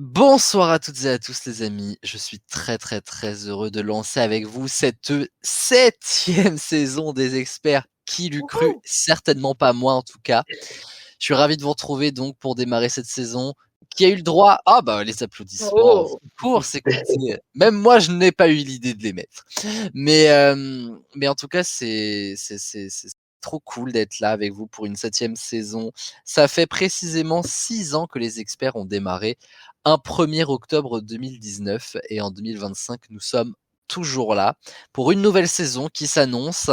Bonsoir à toutes et à tous les amis, je suis très heureux de lancer avec vous cette 7e saison des experts. Qui l'eût cru? Certainement pas moi en tout cas. Je suis ravi de vous retrouver donc pour démarrer cette saison. Qui a eu le droit? Les applaudissements, Oh. écoutez, même moi je n'ai pas eu l'idée de les mettre. Mais en tout cas c'est trop cool d'être là avec vous pour une 7e saison. Ça fait précisément 6 ans que les experts ont démarré, un 1er octobre 2019 et en 2025 nous sommes toujours là pour une nouvelle saison qui s'annonce.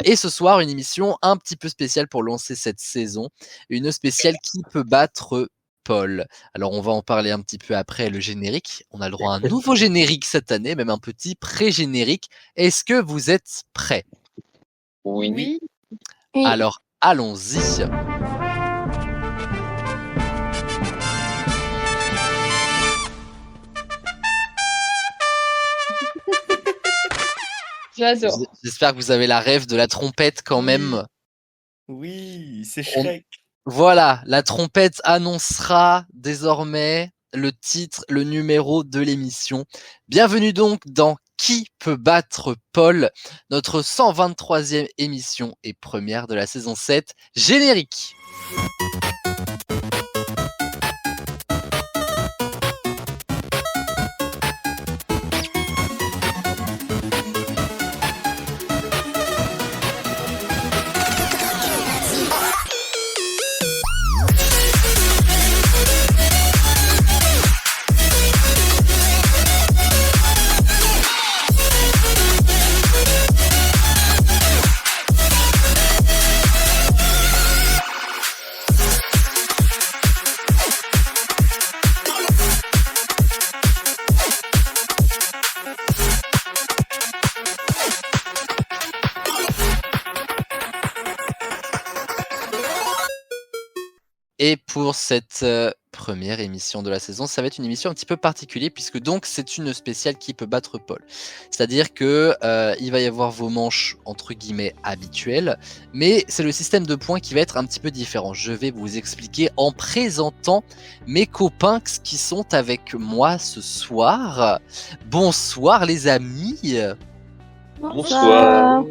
Et ce soir, une émission un petit peu spéciale pour lancer cette saison, une spéciale qui peut battre Paul. Alors on va en parler un petit peu après le générique. On a le droit à un nouveau générique cette année, même un petit pré-générique. Est-ce que vous êtes prêts? Oui. Alors allons-y. J'adore. J'espère que vous avez la rêve de la trompette quand même. Oui, c'est Shrek. Voilà, la trompette annoncera désormais le titre, le numéro de l'émission. Bienvenue donc dans Qui peut battre Paul, notre 123e émission et première de la saison 7. Générique. Et pour cette première émission de la saison, ça va être une émission un petit peu particulière puisque donc c'est une spéciale Qui peut battre Paul. C'est-à-dire que il va y avoir vos manches entre guillemets habituelles, mais c'est le système de points qui va être un petit peu différent. Je vais vous expliquer en présentant mes copains qui sont avec moi ce soir. Bonsoir les amis. Bonsoir.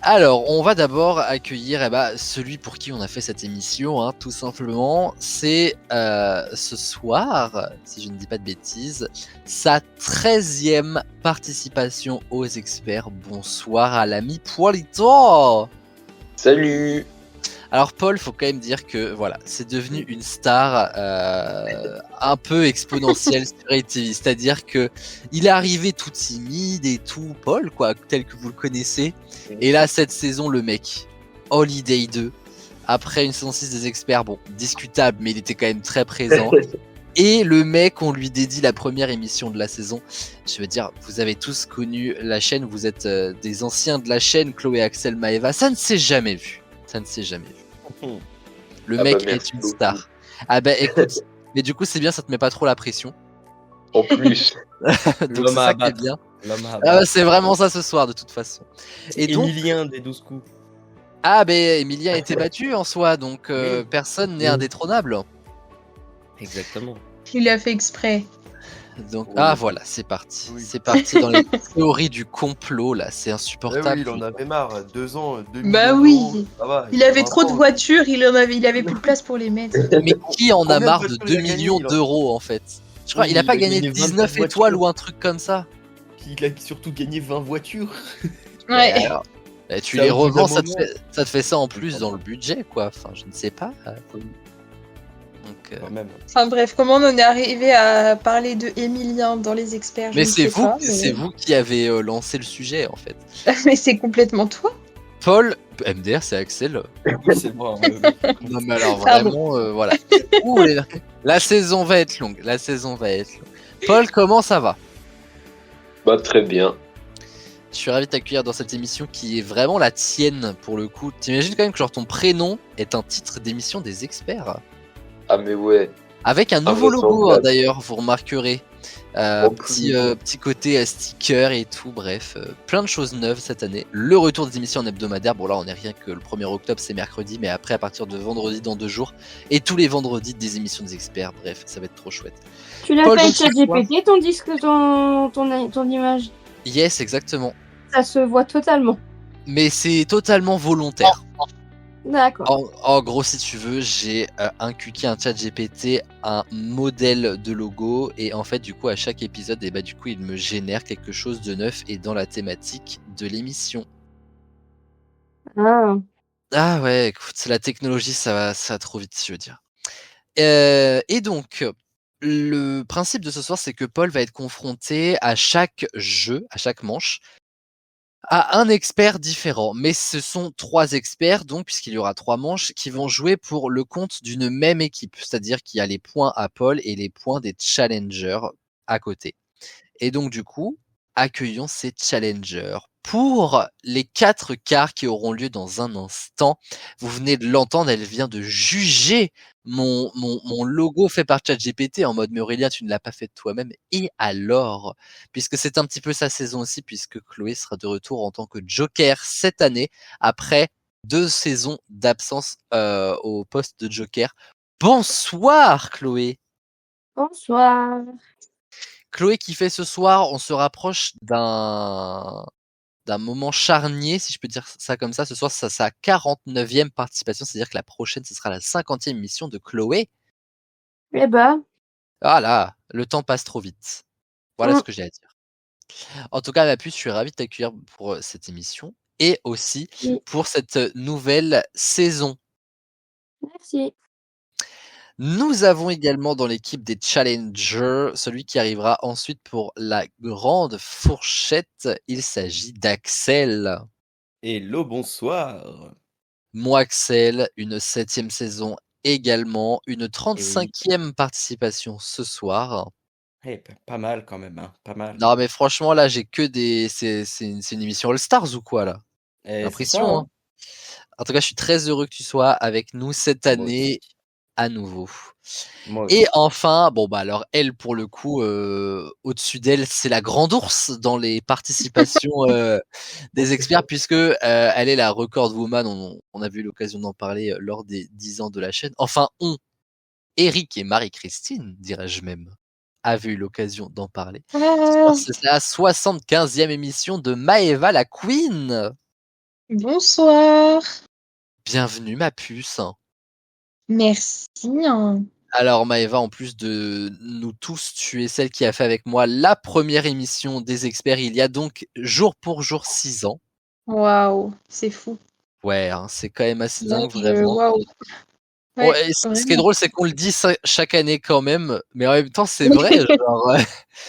Alors, on va d'abord accueillir celui pour qui on a fait cette émission, tout simplement. C'est ce soir, si je ne dis pas de bêtises, sa 13e participation aux experts. Bonsoir à l'ami Poilito. Salut. Alors Paul, faut quand même dire que voilà, c'est devenu une star un peu exponentielle sur ATV. C'est-à-dire que il est arrivé tout timide et tout, Paul, quoi, tel que vous le connaissez. Et là, cette saison, le mec, Holiday 2, après une saison 6 des experts, bon, discutable, mais il était quand même très présent. Et le mec, on lui dédie la première émission de la saison. Je veux dire, vous avez tous connu la chaîne, vous êtes des anciens de la chaîne, Chloé, Axel, Maeva, ça ne s'est jamais vu. Ça ne s'est jamais vu. Le mec est une star. Ah bah écoute, mais du coup c'est bien, ça te met pas trop la pression. En plus. Donc c'est ça qui est bien. C'est vraiment ça ce soir de toute façon. Et donc, Emilien des 12 coups. Ah ben Emilien a été battu en soi, donc personne n'est indétrônable. Exactement. Il a fait exprès. Donc voilà, c'est parti. Oui. C'est parti dans les théories du complot là, c'est insupportable. Oui, il en avait marre, 2 ans, 2 Bah oui. Il avait trop de voitures, il avait plus de place pour les mettre. Mais qui en a marre de 2 millions d'euros en fait? Je crois il a pas gagné 19 étoiles ou un truc comme ça. Il a surtout gagné 20 voitures. Ouais. Alors, tu les revends, ça te fait ça en plus dans le budget quoi. Enfin, je ne sais pas. Enfin bref, comment on en est arrivé à parler de Emilien dans les experts? Mais c'est vous qui avez lancé le sujet en fait. Mais c'est complètement toi. Paul, MDR c'est Axel. Oui, c'est moi. Non mais alors vraiment, voilà. La saison va être longue. Paul, comment ça va? Bah très bien. Je suis ravi de t'accueillir dans cette émission qui est vraiment la tienne pour le coup. T'imagines quand même que genre ton prénom est un titre d'émission des experts? Ah mais ouais. Avec un nouveau logo d'ailleurs, vous remarquerez. Petit côté sticker et tout, bref, plein de choses neuves cette année. Le retour des émissions en hebdomadaire, bon là on est rien que le 1er octobre, c'est mercredi, mais après à partir de vendredi dans 2 jours, et tous les vendredis des émissions des experts, bref, ça va être trop chouette. Tu l'as Paul, fait donc, avec ChatGPT, ton disque, ton image. Yes, exactement. Ça se voit totalement. Mais c'est totalement volontaire. D'accord. En gros, si tu veux, j'ai inculqué un ChatGPT, un modèle de logo, et en fait, du coup, à chaque épisode, et du coup, il me génère quelque chose de neuf et dans la thématique de l'émission. Ah ouais, écoute, c'est la technologie, ça va trop vite, je veux dire. Et donc, le principe de ce soir, c'est que Paul va être confronté à chaque jeu, à chaque manche, à un expert différent. Mais ce sont 3 experts, donc, puisqu'il y aura 3 manches, qui vont jouer pour le compte d'une même équipe. C'est-à-dire qu'il y a les points à Paul et les points des challengers à côté. Et donc, du coup, accueillons ces challengers. Pour les 4 quarts qui auront lieu dans un instant, vous venez de l'entendre, elle vient de juger mon logo fait par ChatGPT en mode « Mais Aurélien, tu ne l'as pas fait de toi-même ». Et alors, puisque c'est un petit peu sa saison aussi, puisque Chloé sera de retour en tant que Joker cette année, après 2 saisons d'absence au poste de Joker. Bonsoir Chloé. Bonsoir. Chloé qui fait ce soir, on se rapproche d'un moment charnier, si je peux dire ça comme ça. Ce soir, c'est sa 49e participation, c'est-à-dire que la prochaine, ce sera la 50e émission de Chloé. Eh ben. Voilà, le temps passe trop vite. Voilà ce que j'ai à dire. En tout cas, ma puce, je suis ravi de t'accueillir pour cette émission et aussi pour cette nouvelle saison. Merci. Nous avons également dans l'équipe des challengers celui qui arrivera ensuite pour la grande fourchette. Il s'agit d'Axel. Hello, bonsoir. Moi, Axel, une 7e saison également, une 35e participation ce soir. Pas mal quand même, hein, pas mal. Non, mais franchement, là, j'ai que des. C'est une émission All Stars ou quoi, là? L'impression, hein. En tout cas, je suis très heureux que tu sois avec nous cette année à nouveau. Et enfin, alors elle, pour le coup, au-dessus d'elle, c'est la grande ours dans les participations des experts, puisque elle est la record woman. On a eu l'occasion d'en parler lors des 10 ans de la chaîne. Enfin, Eric et Marie-Christine, dirais-je même, avaient eu l'occasion d'en parler. C'est la 75e émission de Maëva la Queen. Bonsoir. Bienvenue, ma puce. Merci. Alors Maëva, en plus de nous tous, tu es celle qui a fait avec moi la première émission des experts il y a donc jour pour jour 6 ans. Waouh, c'est fou. Ouais, hein, c'est quand même assez dingue, vraiment. Waouh. Ouais, ce qui est drôle, c'est qu'on le dit chaque année quand même, mais en même temps, c'est vrai. Genre,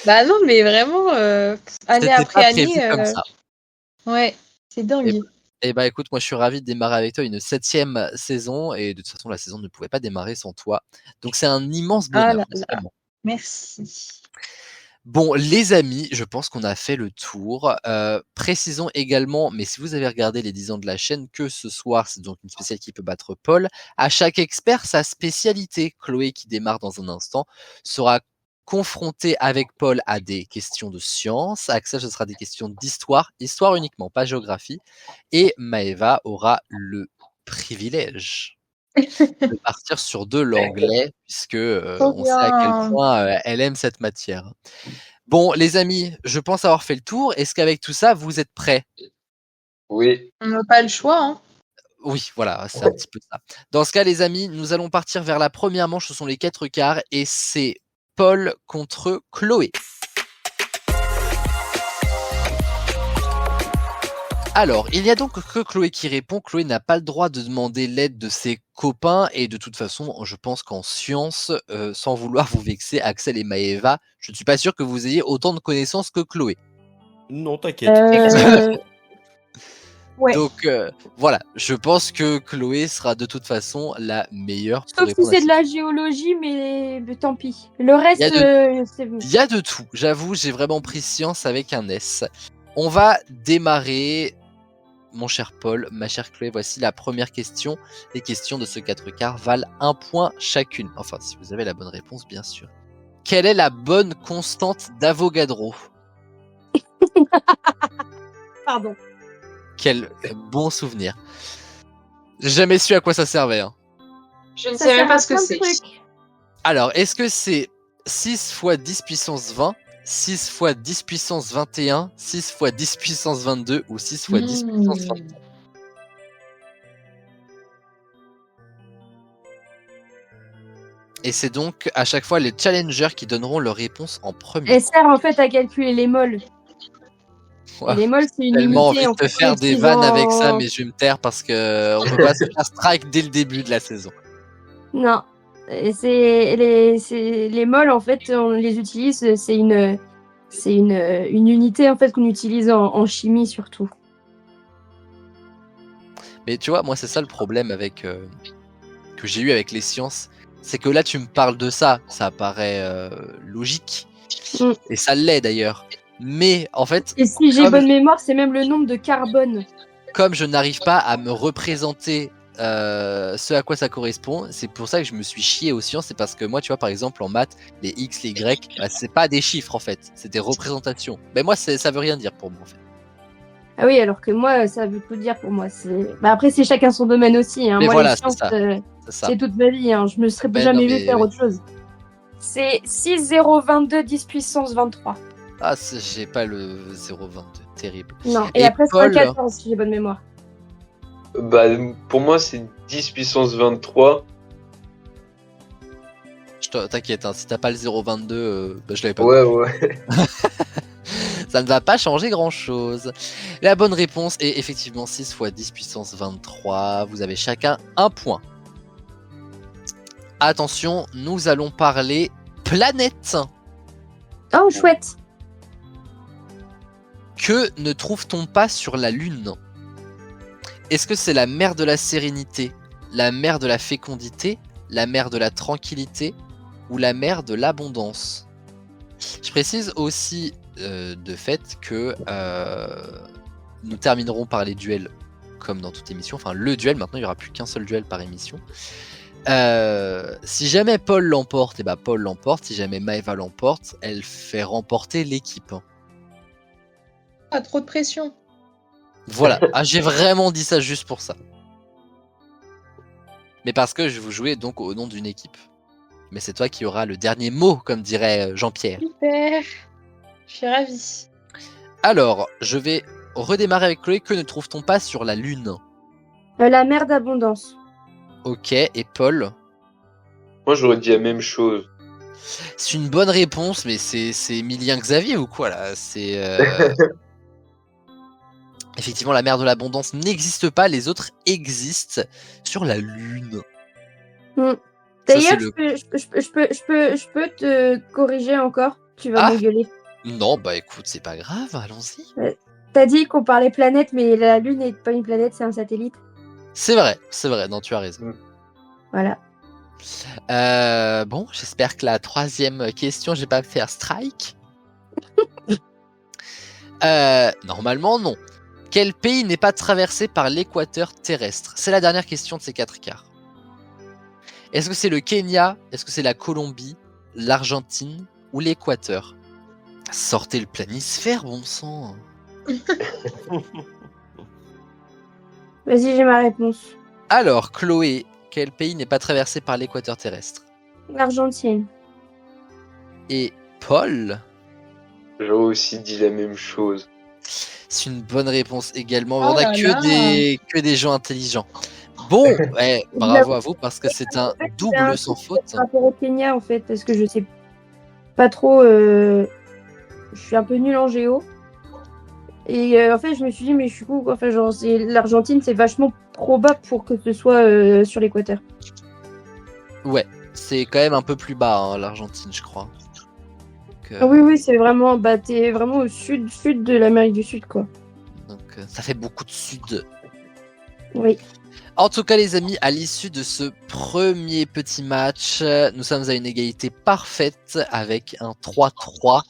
bah non, mais vraiment, année après année. Comme ça. Ouais, c'est dingue. Et écoute, moi je suis ravi de démarrer avec toi une 7e saison, et de toute façon la saison ne pouvait pas démarrer sans toi. Donc c'est un immense bonheur. Merci. Bon, les amis, je pense qu'on a fait le tour. Précisons également, mais si vous avez regardé les 10 ans de la chaîne, que ce soir, c'est donc une spéciale qui peut battre Paul. À chaque expert, sa spécialité. Chloé, qui démarre dans un instant, sera confrontée avec Paul à des questions de science. Axel, ce sera des questions d'histoire. Histoire uniquement, pas géographie. Et Maëva aura le privilège de partir sur de l'anglais, puisque on sait à quel point elle aime cette matière. Bon, les amis, je pense avoir fait le tour. Est-ce qu'avec tout ça, vous êtes prêts? Oui. On n'a pas le choix, hein. Oui, voilà, c'est un petit peu ça. Dans ce cas, les amis, nous allons partir vers la première manche. Ce sont les 4 quarts et c'est Paul contre Chloé. Alors, il y a donc que Chloé qui répond. Chloé n'a pas le droit de demander l'aide de ses copains et de toute façon, je pense qu'en science, sans vouloir vous vexer, Axel et Maëva, je ne suis pas sûr que vous ayez autant de connaissances que Chloé. Non, t'inquiète. Ouais. Donc voilà, je pense que Chloé sera de toute façon la meilleure. Sauf si c'est de la géologie, mais tant pis. Le reste, c'est bon. Il y a de tout, j'avoue, j'ai vraiment pris science avec un S. On va démarrer. Mon cher Paul, ma chère Chloé, voici la première question. Les questions de ce 4 quarts valent 1 point chacune. Enfin, si vous avez la bonne réponse, bien sûr. quelle est la bonne constante d'Avogadro? Pardon. Quel bon souvenir. J'ai jamais su à quoi ça servait. Hein. Je ne Ça sais même sert pas à ce que plein de c'est. trucs. Alors, est-ce que c'est 6 fois 10 puissance 20, 6 fois 10 puissance 21, 6 fois 10 puissance 22 ou 6 fois 10 puissance 20? Et c'est donc à chaque fois les challengers qui donneront leur réponse en premier. Elle sert en fait à calculer les molles. Ouais. Et les molles, c'est une Tellement unité. envie de te faire des vannes avec ça, mais je vais me taire parce que on peut pas se faire strike dès le début de la saison. Non. Et les molles, en fait, on les utilise, c'est une unité en fait qu'on utilise en chimie surtout. Mais tu vois, moi c'est ça le problème avec que j'ai eu avec les sciences, c'est que là tu me parles de ça, ça paraît logique, et ça l'est d'ailleurs. Mais en fait, Et si j'ai Comme- bonne mémoire, c'est même le nombre de carbone. comme je n'arrive pas à me représenter ce à quoi ça correspond, c'est pour ça que je me suis chié aux sciences. C'est parce que moi, tu vois, par exemple, en maths, les X, les Y, bah, c'est pas des chiffres en fait, c'est des représentations. Mais moi, ça veut rien dire pour moi en fait. Ah oui, alors que moi, ça veut tout dire pour moi. Bah, après, c'est chacun son domaine aussi. Hein. Mais Moi, voilà, les c'est sciences, ça. C'est ça. c'est toute ma vie. Hein. Je me serais Ben jamais non, vu mais faire oui. autre chose. C'est 6, 0, 22, 10 puissance 23. Ah, j'ai pas le 0,22, terrible. Non, et Et après, c'est Paul 14 si j'ai bonne mémoire. Bah, pour moi, c'est 10 puissance 23. T'inquiète, hein, si t'as pas le 0,22, bah, je l'avais pas. Ouais. Ça ne va pas changer grand chose. La bonne réponse est effectivement 6 fois 10 puissance 23. Vous avez chacun un point. Attention, nous allons parler planète. Oh, chouette. Que ne trouve-t-on pas sur la Lune? Est-ce que c'est la mer de la sérénité, la mer de la fécondité, la mer de la tranquillité ou la mer de l'abondance? Je précise aussi de fait que nous terminerons par les duels comme dans toute émission. Enfin, le duel, maintenant il n'y aura plus qu'un seul duel par émission. Si jamais Paul l'emporte, et bah Paul l'emporte. Si jamais Maëva l'emporte, elle fait remporter l'équipe. Pas trop de pression. Voilà, j'ai vraiment dit ça juste pour ça. Mais parce que je vous jouais donc au nom d'une équipe. Mais c'est toi qui auras le dernier mot, comme dirait Jean-Pierre. Super. Je suis ravie. Alors, je vais redémarrer avec Chloé. Que ne trouve-t-on pas sur la Lune? La mer d'abondance. Ok, et Paul? Moi, j'aurais dit la même chose. C'est une bonne réponse, mais c'est Emilien Xavier ou quoi là? C'est effectivement la mer de l'abondance n'existe pas, les autres existent sur la Lune. D'ailleurs, c'est je peux te corriger encore. Tu vas Ah. m'engueuler. Non, bah écoute, c'est pas grave, allons-y. T'as dit qu'on parlait planète, mais la Lune n'est pas une planète, c'est un satellite. C'est vrai, non, tu as raison. Voilà. Bon, j'espère que la troisième question, je vais pas me faire strike. Normalement, non. Quel pays n'est pas traversé par l'équateur terrestre? C'est la dernière question de ces 4 quarts. Est-ce que c'est le Kenya? Est-ce que c'est la Colombie, l'Argentine ou l'Équateur? Sortez le planisphère, bon sang. Vas-y, j'ai ma réponse. Alors, Chloé, quel pays n'est pas traversé par l'équateur terrestre? L'Argentine. Et Paul? J'aurais aussi dit la même chose. C'est une bonne réponse également. Oh On a là là. que des gens intelligents. Bon, ouais, bravo à vous parce que c'est un double sans faute. Par rapport au Kenya, en fait, parce que je sais pas trop. Je suis un peu nulle en géo. Et en fait, je me suis dit, mais je suis con, quoi. Enfin, genre, l'Argentine, c'est vachement probable pour que ce soit sur l'équateur. Ouais, c'est quand même un peu plus bas, hein, l'Argentine, je crois. Donc, Oui, c'est vraiment. Bah, t'es vraiment au sud de l'Amérique du Sud, quoi. donc, ça fait beaucoup de sud. Oui. En tout cas, les amis, à l'issue de ce premier petit match, nous sommes à une égalité parfaite avec un 3-3.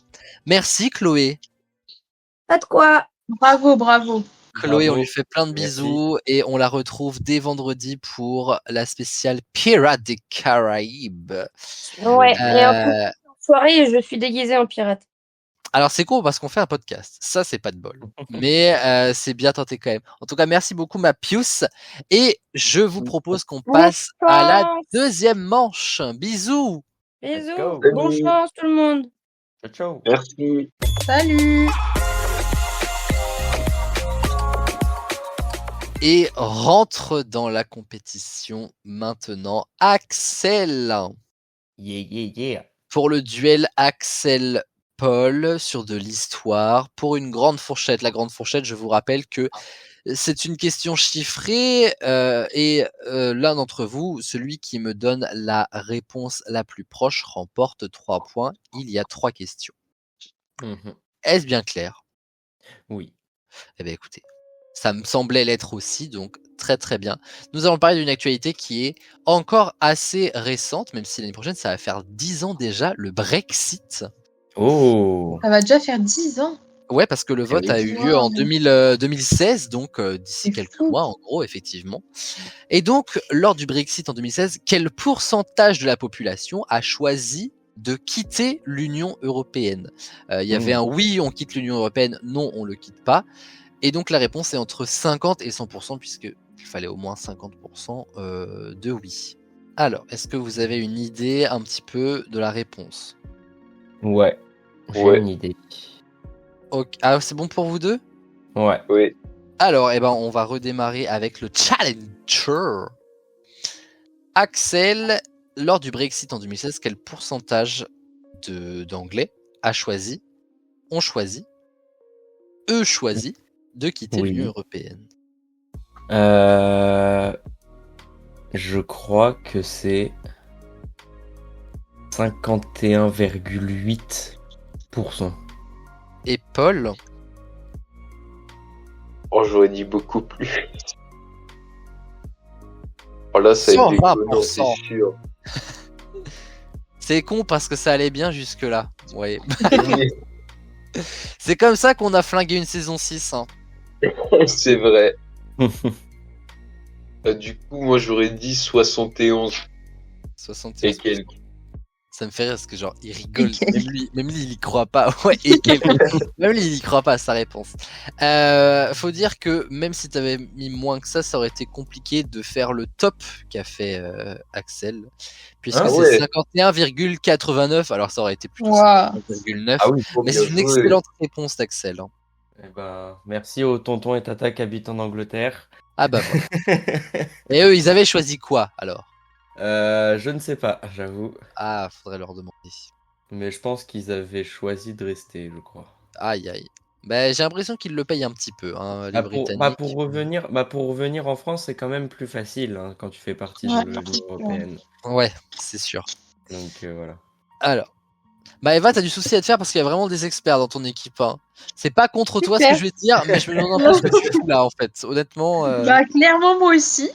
Merci, Chloé. Pas de quoi. Bravo, bravo. Chloé, Bravo. on lui fait plein de Merci. bisous et on la retrouve dès vendredi pour la spéciale Pirates des Caraïbes. Ouais. Et en plus, soirée et je suis déguisée en pirate. Alors c'est con parce qu'on fait un podcast, ça c'est pas de bol, mais c'est bien tenté quand même. En tout cas, merci beaucoup ma Pius, et je vous propose qu'on passe à la chance. deuxième manche. Bisous. Bisous. go. Bonne chance tout le monde. Ciao, ciao. Merci. Salut. Et rentre dans la compétition maintenant Axel. Yeah, yeah, yeah. Pour le duel Axel-Paul sur de l'histoire, pour une grande fourchette. La grande fourchette, je vous rappelle que c'est une question chiffrée et l'un d'entre vous, celui qui me donne la réponse la plus proche, remporte 3 points. Il y a 3 questions. Mhm. Est-ce bien clair? Oui. Eh bien écoutez, ça me semblait l'être aussi, donc très très bien. Nous allons parler d'une actualité qui est encore assez récente, même si l'année prochaine ça va faire 10 ans déjà, le Brexit. Oh. Ça va déjà faire 10 ans. Ouais, parce que le vote oui. a eu lieu en Wow. 2016, donc d'ici C'est quelques fou. mois en gros, effectivement. Et donc, lors du Brexit en 2016, quel pourcentage de la population a choisi de quitter l'Union européenne? Il y avait un oui, on quitte l'Union européenne, non, on le quitte pas. Et donc la réponse est entre 50 et 100%, puisqu'il fallait au moins 50% de oui. Alors, est-ce que vous avez une idée un petit peu de la réponse? Ouais. J'ai Ouais. une idée. Ok. Ah, c'est bon pour vous deux? Ouais. Oui. Alors, eh ben, on va redémarrer avec le Challenger. Axel, lors du Brexit en 2016, quel pourcentage d'anglais ont choisi de quitter Oui. l'Union européenne? Je crois que c'est 51,8%. Et Paul? Oh, j'aurais dit beaucoup plus. Oh là, ça a été 120%. c'est sûr. C'est con parce que ça allait bien jusque-là. Ouais. Oui, C'est comme ça qu'on a flingué une saison 6. Hein. c'est vrai. Du coup, moi, j'aurais dit 71 et 71. quelques. Ça me fait rire parce que genre il rigole, même lui il y croit pas. Ouais, et même lui il y croit pas à sa réponse. Faut dire que même si t'avais mis moins que ça aurait été compliqué de faire le top qu'a fait Axel, puisque Ah c'est ouais. 51,89. Alors ça aurait été plutôt Waouh. 50,9. Ah oui. Mais bien c'est une joué. excellente réponse d'Axel. Hein. Eh ben, merci aux tontons et tatas qui habitent en Angleterre. Ah bah voilà. Et eux ils avaient choisi quoi alors? Je ne sais pas, j'avoue. Ah, faudrait leur demander. Mais je pense qu'ils avaient choisi de rester, je crois. Aïe aïe. Bah, j'ai l'impression qu'ils le payent un petit peu, hein, les Britanniques. Pour revenir en France, c'est quand même plus facile hein, quand tu fais partie Ouais. de l'Union européenne. Ouais, c'est sûr. Donc voilà. Alors, bah Eva, t'as du souci à te faire parce qu'il y a vraiment des experts dans ton équipe. Hein. C'est pas contre toi ce que Super. je vais te dire, mais je me demande un peu ce que tu fous là en fait. Honnêtement, Bah, clairement, moi aussi.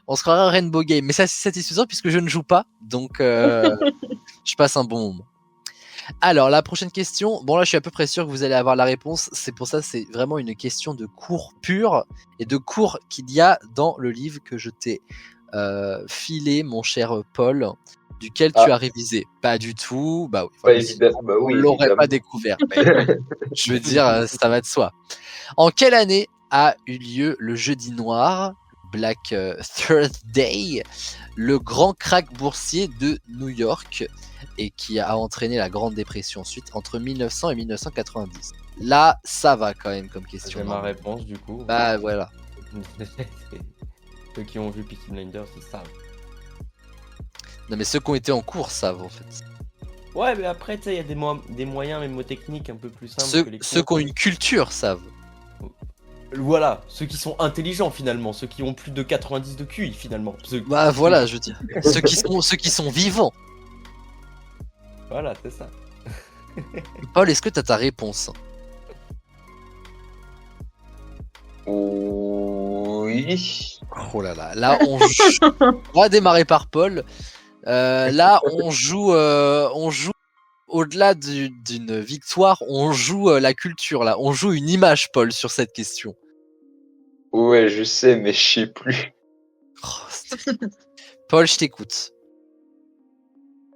on se croirait un Rainbow Game, mais c'est assez satisfaisant puisque je ne joue pas, donc je passe un bon moment. Alors, la prochaine question, bon là je suis à peu près sûr que vous allez avoir la réponse, c'est pour ça c'est vraiment une question de cours pur et de cours qu'il y a dans le livre que je t'ai filé, mon cher Paul, duquel tu as révisé. Pas du tout, bah oui, Pas évidemment. Bah on oui, l'aurait évidemment. pas découvert. Mais, je veux dire, ça va de soi. En quelle année a eu lieu le jeudi noir, Black Thursday, le grand krach boursier de New York et qui a entraîné la Grande Dépression ensuite entre 1900 et 1990? Là, ça va quand même comme question. J'ai ma réponse du coup. Bah voilà. Ceux qui ont vu Peaky Blinders, ils savent. Non mais ceux qui ont été en cours savent en fait. Ouais, mais après, tu sais, il y a des moyens mémotechniques un peu plus simples Ceux, que les ceux qui ont cours. une culture savent. Voilà, ceux qui sont intelligents finalement, ceux qui ont plus de 90 de QI finalement. Bah voilà, je veux dire. ceux qui sont vivants. Voilà, c'est ça. Paul, est-ce que t'as ta réponse? Oui. Oh là là, là on va démarrer par Paul. Là on joue au-delà d'une victoire, on joue la culture là, on joue une image Paul sur cette question. Ouais, je sais, mais je sais plus. Oh, Paul, je t'écoute.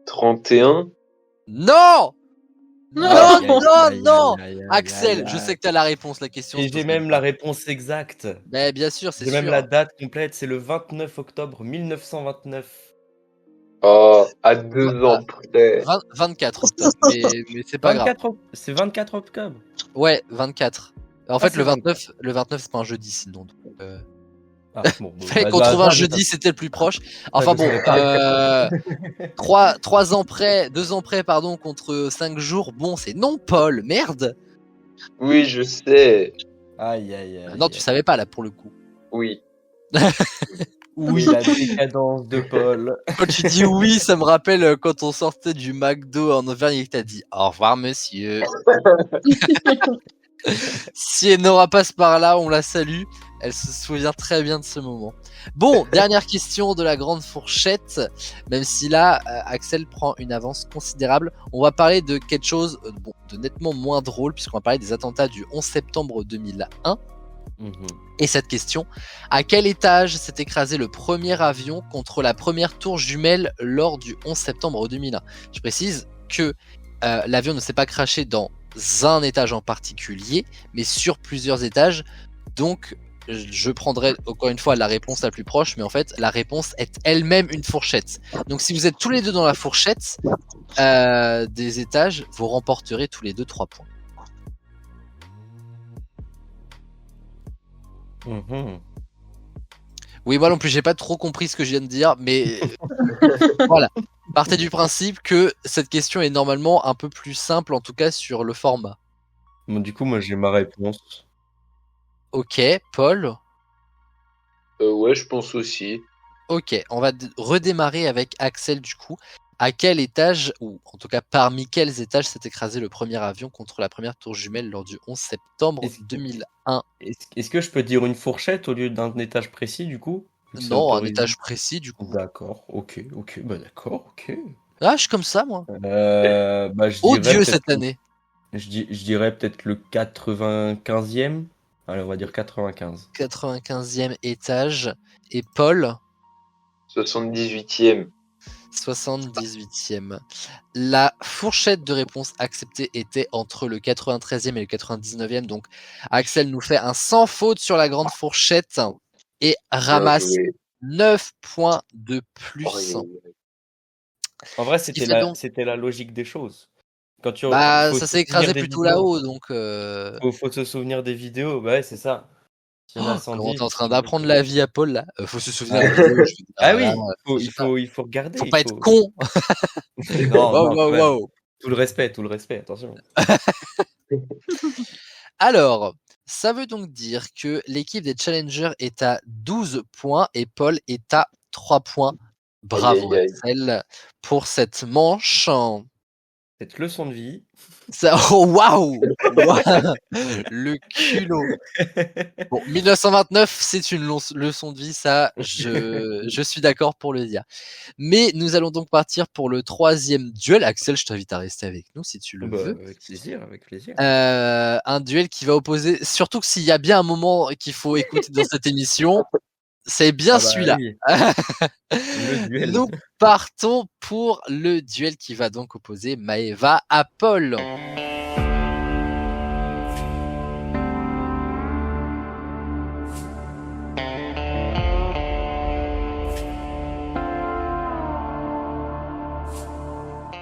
31. Non. Non. Non. Axel, je sais que tu as la réponse, la question. Et se j'ai pose même même la pas. réponse exacte. Mais bien sûr, c'est J'ai sûr. même la date complète, c'est le 29 octobre 1929. Oh, à 2 ans près. 24 octobre, mais c'est pas grave. C'est 24 octobre. Ouais, 24. En fait, c'est le 29, c'est pas un jeudi sinon. Donc, Ah, bon, fallait qu'on trouve un jeudi, c'était le plus proche. Enfin je bon, savais pas. 3 ans près, 2 ans près, pardon, contre 5 jours. Bon, c'est non, Paul, merde. Oui, je sais. Aïe. Non, tu savais pas là pour le coup. Oui. Oui, la décadence de Paul. Quand tu dis oui, ça me rappelle quand on sortait du McDo en Auvergne et que t'as dit au revoir, monsieur. Si Enora passe par là, on la salue. Elle se souvient très bien de ce moment. Bon, dernière question de la grande fourchette. Même si là, Axel prend une avance considérable, on va parler de quelque chose de nettement moins drôle, puisqu'on va parler des attentats du 11 septembre 2001. Et cette question, à quel étage s'est écrasé le premier avion contre la première tour jumelle lors du 11 septembre 2001 ? Je précise que l'avion ne s'est pas crashé dans un étage en particulier, mais sur plusieurs étages. Donc, je prendrai encore une fois la réponse la plus proche, mais en fait, la réponse est elle-même une fourchette. Donc, si vous êtes tous les deux dans la fourchette des étages, vous remporterez tous les deux 3 points. Oui, moi non plus, j'ai pas trop compris ce que je viens de dire, mais voilà. Partez du principe que cette question est normalement un peu plus simple, en tout cas sur le format. Bon, du coup, moi j'ai ma réponse. Ok, Paul. Ouais, je pense aussi. Ok, on va redémarrer avec Axel du coup. À quel étage, ou en tout cas parmi quels étages s'est écrasé le premier avion contre la première tour jumelle lors du 11 septembre 2001 ? Est-ce que je peux dire une fourchette au lieu d'un étage précis du coup? Vu que c'est Non, un autorisé. étage précis du coup. D'accord, ok, d'accord, ok. Ah, je suis comme ça moi. Je Oh dirais Dieu, peut-être cette année. Je dirais peut-être le 95e. Allez, on va dire 95. 95e étage. Et Paul, 78e. 78e. La fourchette de réponse acceptée était entre le 93e et le 99e. Donc Axel nous fait un sans faute sur la grande fourchette et ramasse 9 points de plus. En vrai, Ce qui fait donc- c'était la logique des choses. Quand tu Bah, faut ça se s'est écrasé souvenir des plutôt vidéos. là-haut, donc. Faut se souvenir des vidéos, ouais, c'est ça. S'il y en a Comment 110, t'es en train d'apprendre la vie à Paul là faut se souvenir des vidéos, je veux dire, Ah là, oui, je sais pas. il faut regarder. Faut il pas être faut- con. Non, Wow, non, wow, quand même. wow. Tout le respect, attention. Alors, ça veut donc dire que l'équipe des Challengers est à 12 points et Paul est à 3 points. Bravo Aïe, aïe, aïe. Axel pour cette manche. Cette leçon de vie. Ça, oh waouh, le culot. Bon, 1929, c'est une leçon de vie, ça, je suis d'accord pour le dire. Mais nous allons donc partir pour le 3e duel. Axel, je t'invite à rester avec nous si tu le Bah, veux. avec plaisir, avec plaisir. Un duel qui va opposer, surtout que s'il y a bien un moment qu'il faut écouter dans cette émission, c'est bien Ah bah celui-là. oui. Le duel. Nous partons pour le duel qui va donc opposer Maëva à Paul.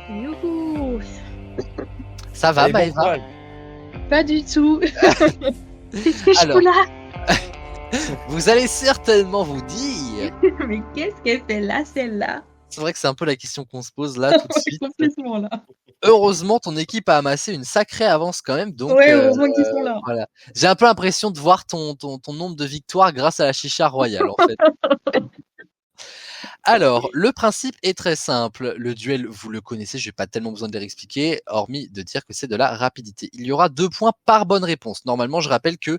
Youhou. Ça va, Allez, bon Maëva? courage. Pas du tout. Qu'est-ce que je Alors. fous là? Vous allez certainement vous dire. Mais qu'est-ce qu'elle fait là, celle-là? C'est vrai que c'est un peu la question qu'on se pose là tout de suite. Complètement là. Heureusement, ton équipe a amassé une sacrée avance quand même. Donc, Ouais, heureusement qu'ils sont là. voilà. J'ai un peu l'impression de voir ton nombre de victoires grâce à la chicha royale en fait. Alors, le principe est très simple. Le duel, vous le connaissez, je n'ai pas tellement besoin de le réexpliquer, hormis de dire que c'est de la rapidité. Il y aura 2 points par bonne réponse. Normalement, je rappelle que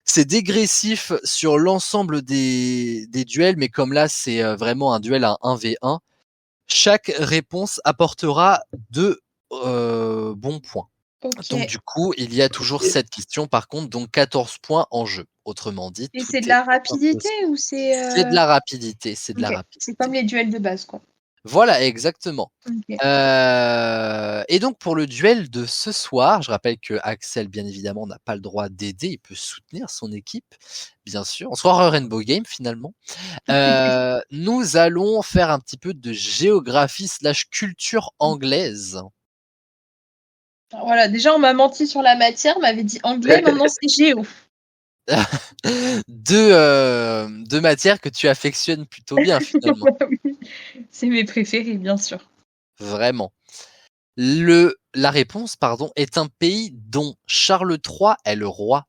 c'est dégressif sur l'ensemble des duels, mais comme là, c'est vraiment un duel à 1v1, chaque réponse apportera 2 bons points. Ok. Donc du coup, il y a toujours 7 questions, par contre, donc 14 points en jeu. Autrement dit, Et tout c'est de est la rapidité ou c'est... C'est de la rapidité, c'est de la Ok. rapidité. C'est comme les duels de base, quoi. Voilà, exactement. Ok. Et donc pour le duel de ce soir, je rappelle que Axel, bien évidemment, n'a pas le droit d'aider, il peut soutenir son équipe, bien sûr. On se croirait Rainbow Game finalement. Nous allons faire un petit peu de géographie / culture anglaise. Alors voilà, déjà on m'a menti sur la matière, on m'avait dit anglais, maintenant c'est géo. Deux matières que tu affectionnes plutôt bien finalement, Oui, c'est mes préférés, bien sûr. vraiment. La réponse, pardon, est un pays dont Charles III est le roi.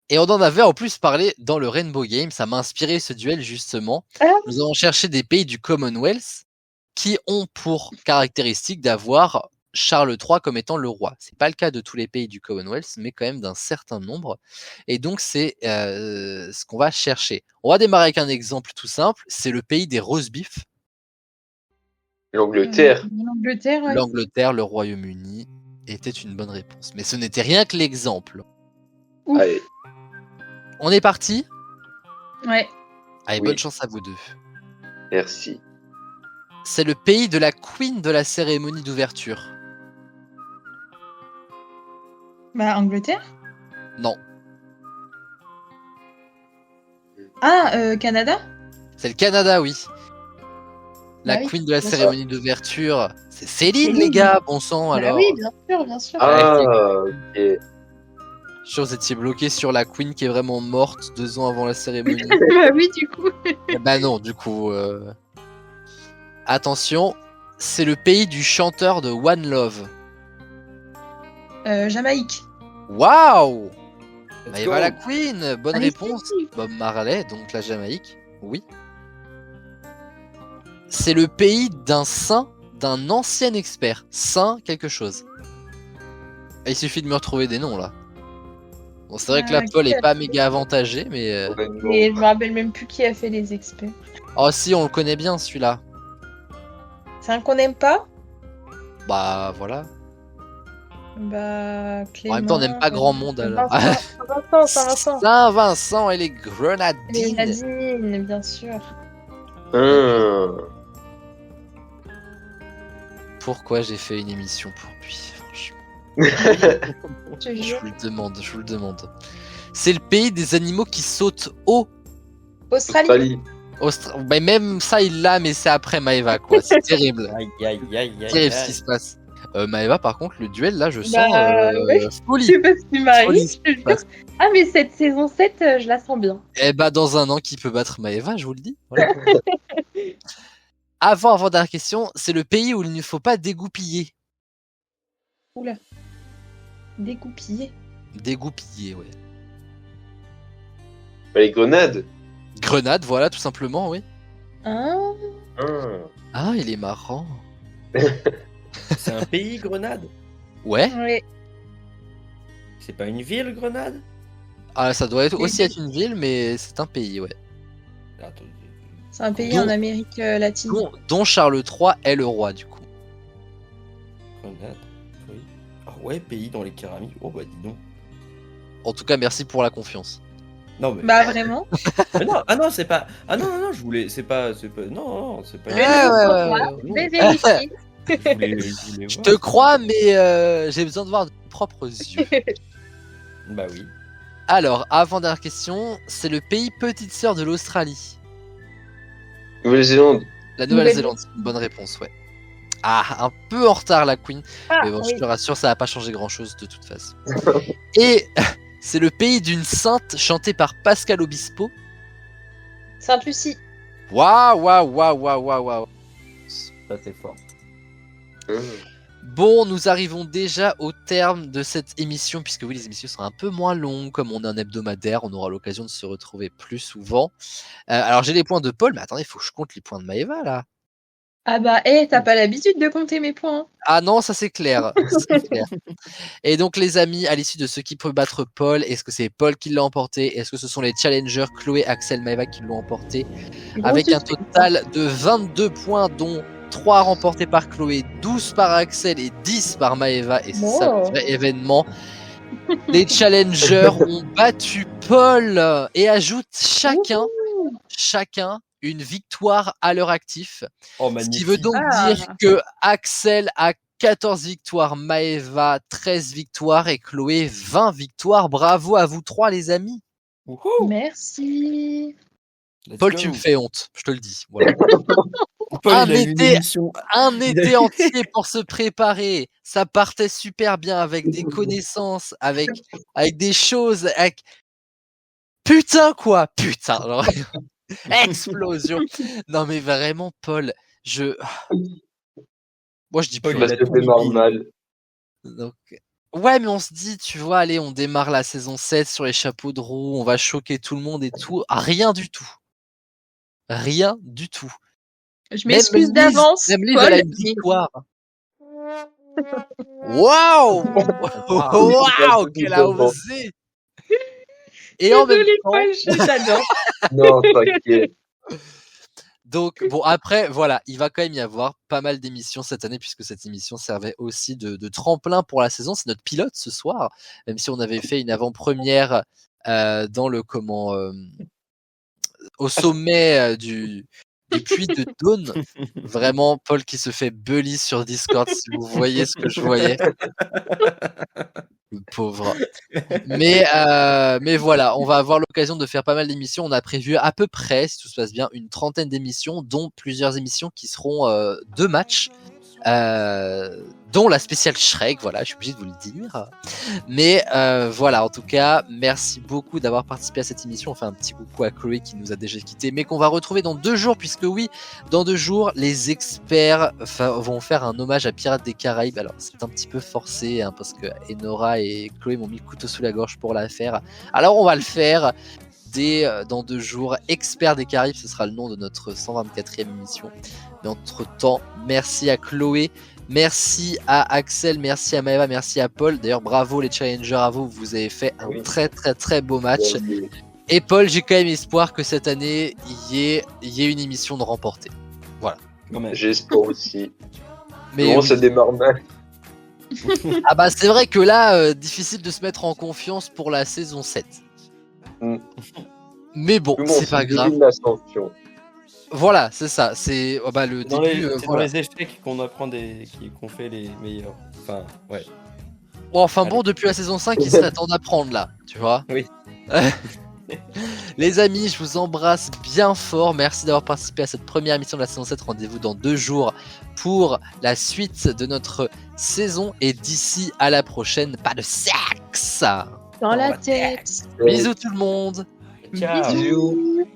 Et on en avait en plus parlé dans le Rainbow Game, ça m'a inspiré ce duel justement. Ah. Nous avons cherché des pays du Commonwealth qui ont pour caractéristique d'avoir Charles III comme étant le roi. C'est pas le cas de tous les pays du Commonwealth, mais quand même d'un certain nombre. Et donc c'est ce qu'on va chercher. On va démarrer avec un exemple tout simple, c'est le pays des roast beef. L'Angleterre. L'Angleterre, ouais. L'Angleterre, le Royaume-Uni était une bonne réponse. Mais ce n'était rien que l'exemple. Ouf. Allez, On est parti? Ouais. Allez, Oui. bonne chance à vous deux. merci. C'est le pays de la queen de la cérémonie d'ouverture. Bah, Angleterre. Non, Ah, Canada. c'est le Canada, oui. La Bah oui, queen de la bien sûr. cérémonie d'ouverture, c'est Céline, Céline. les gars, bon sang, Bah alors. oui, bien sûr, bien sûr. Ah, ok. Je suis sûr que vous étiez bloqué sur la queen qui est vraiment morte 2 ans avant la cérémonie. Bah oui, du coup. Bah non, du coup. Attention, c'est le pays du chanteur de One Love. Jamaïque. Waouh! Let's Maëva go. la Queen, bonne Allez, réponse. c'est qui Bob Marley, donc la Jamaïque, oui. C'est le pays d'un saint, d'un ancien expert. Saint quelque chose. Il suffit de me retrouver des noms là. Bon, c'est vrai que la Paul est pas méga avantagée, mais. Et je me rappelle même plus qui a fait les experts. Oh si, on le connaît bien celui-là. C'est un qu'on n'aime pas. Bah voilà. Bah, Clément. En même temps, on n'aime pas grand monde alors. Saint-Vincent, Saint-Vincent. Saint-Vincent et les Les Grenadines. Nadine, bien sûr. Ah. Pourquoi j'ai fait une émission pour lui, franchement. Je te Je jure. vous le demande. C'est le pays des animaux qui sautent haut. Australie. Australie. Mais même ça, il l'a, mais c'est après Maëva, quoi. C'est terrible. Aïe, aïe, aïe, aïe. Terrible ce qui aïe. se passe. Maëva, par contre, le duel, là, je sens oui. folie. Je sais pas ce qui m'arrive. Folie, je ce te qui se jure. passe. Ah, mais cette saison 7, je la sens bien. Eh bah, dans un an, qui peut battre Maëva, je vous le dis. Voilà. Avant dernière question, c'est le pays où il ne faut pas dégoupiller. Oula. Découpillé. Dégoupiller, ouais. Bah, les grenades. Grenade, voilà, tout simplement, oui. Hein. Ah. Ah, il est marrant. C'est un pays, Grenade? Ouais. Ouais. C'est pas une ville, Grenade? Ah, ça doit aussi être une ville, mais c'est un pays, ouais. Attends, C'est un pays Donc- en Amérique latine. Dont Charles III est le roi, du coup. Grenade, oui. Ah ouais, pays dans les Caraïbes. Oh bah dis donc. En tout cas, merci pour la confiance. Non mais. Bah, vraiment. Mais non, ah non, c'est pas. Ah non, non, non, je voulais. C'est pas. Non, c'est pas. Je vais Ouais, le ouais, voir, ouais, je vais vérifier. Je voulais Je voir. te crois, mais j'ai besoin de voir de mes propres yeux. Bah oui. Alors, avant-dernière question, c'est le pays petite sœur de l'Australie. Nouvelle-Zélande. La Nouvelle-Zélande, c'est une bonne réponse, ouais. Ah, un peu en retard la Queen, Ah, mais bon, oui. je te rassure, ça va pas changer grand-chose de toute façon. Et c'est le pays d'une sainte chantée par Pascal Obispo. Sainte-Lucie. Waouh, waouh, waouh, waouh, waouh, waouh. Ça c'est fort. Ah. Bon, nous arrivons déjà au terme de cette émission, puisque oui, les émissions sont un peu moins longues, comme on est un hebdomadaire, on aura l'occasion de se retrouver plus souvent. Alors j'ai les points de Paul, mais attendez, il faut que je compte les points de Maëva, là. Ah bah, t'as pas l'habitude de compter mes points. Ah non, ça c'est clair. C'est clair. Et donc les amis, à l'issue de ce qui peut battre Paul, est-ce que c'est Paul qui l'a emporté? Est-ce que ce sont les challengers Chloé, Axel, Maëva qui l'ont emporté? Avec un total de 22 points, dont 3 remportés par Chloé, 12 par Axel et 10 par Maëva. Et c'est ça le vrai événement. Les challengers ont battu Paul et ajoutent chacun une victoire à leur actif. Oh, Ce magnifique. qui veut donc dire que Axel a 14 victoires, Maëva 13 victoires et Chloé 20 victoires. Bravo à vous trois, les amis. Wouhou. Merci. Let's Paul, go. tu me fais honte, je te le dis. Voilà. Paul, Un il a eu une été- émission. Un été entier pour se préparer. Ça partait super bien avec des connaissances, avec des choses. Putain, quoi. Putain. Alors, explosion. Non, mais vraiment, Paul, moi, je dis plus Paul, rien. Parce a que tout c'est dit. normal. Donc, ouais, mais on se dit, tu vois, allez, on démarre la saison 7 sur les chapeaux de roue, on va choquer tout le monde et tout. Ah, rien du tout. Rien du tout. Je Même m'excuse Lise- d'avance, Même Lise, Paul. elle a une victoire. Waouh! Waouh! Qu'elle a osé! Et en même Désolée, temps, Paul, j'adore. Non, t'inquiète. donc, bon, après, voilà, il va quand même y avoir pas mal d'émissions cette année, puisque cette émission servait aussi de tremplin pour la saison. C'est notre pilote ce soir, même si on avait fait une avant-première dans le au sommet du puits de Dawn. Vraiment, Paul qui se fait bully sur Discord, si vous voyez ce que je voyais. Le pauvre. Mais voilà, on va avoir l'occasion de faire pas mal d'émissions. On a prévu à peu près, si tout se passe bien, une 30aine d'émissions, dont plusieurs émissions qui seront 2 matchs, dont la spéciale Shrek. Voilà, je suis obligé de vous le dire. Mais voilà, en tout cas, merci beaucoup d'avoir participé à cette émission. Enfin, un petit coucou à Chloé qui nous a déjà quittés, mais qu'on va retrouver dans 2 jours, puisque oui, dans 2 jours, les experts vont faire un hommage à Pirates des Caraïbes. Alors, c'est un petit peu forcé, hein, parce que Enora et Chloé m'ont mis le couteau sous la gorge pour la faire. Alors, on va le faire dans 2 jours. Experts des Caraïbes, ce sera le nom de notre 124e émission. Mais entre-temps, merci à Chloé. Merci à Axel, merci à Maëva, merci à Paul. D'ailleurs, bravo les challengers à vous, vous avez fait un Oui. très très très beau match. Et Paul, j'ai quand même espoir que cette année, il y ait une émission de remportée. Quand même. J'espère aussi. Mais Comment oui. ça démarre mal? Ah bah c'est vrai que là, difficile de se mettre en confiance pour la saison 7. Mm. Mais bon, Tout le monde, c'est pas le grave. début de l'ascension. Voilà, c'est ça. C'est le Dans début. les, c'est Voilà. dans les échecs qu'on apprend qu'on fait les meilleurs. Enfin, ouais. Bon, enfin bon, depuis la saison 5, il serait temps d'apprendre là, tu vois. Oui. Les amis, je vous embrasse bien fort. Merci d'avoir participé à cette première émission de la saison 7. Rendez-vous dans 2 jours pour la suite de notre saison. Et d'ici à la prochaine, pas de sexe. Dans la tête. Bisous tout le monde. Ciao. Bisous.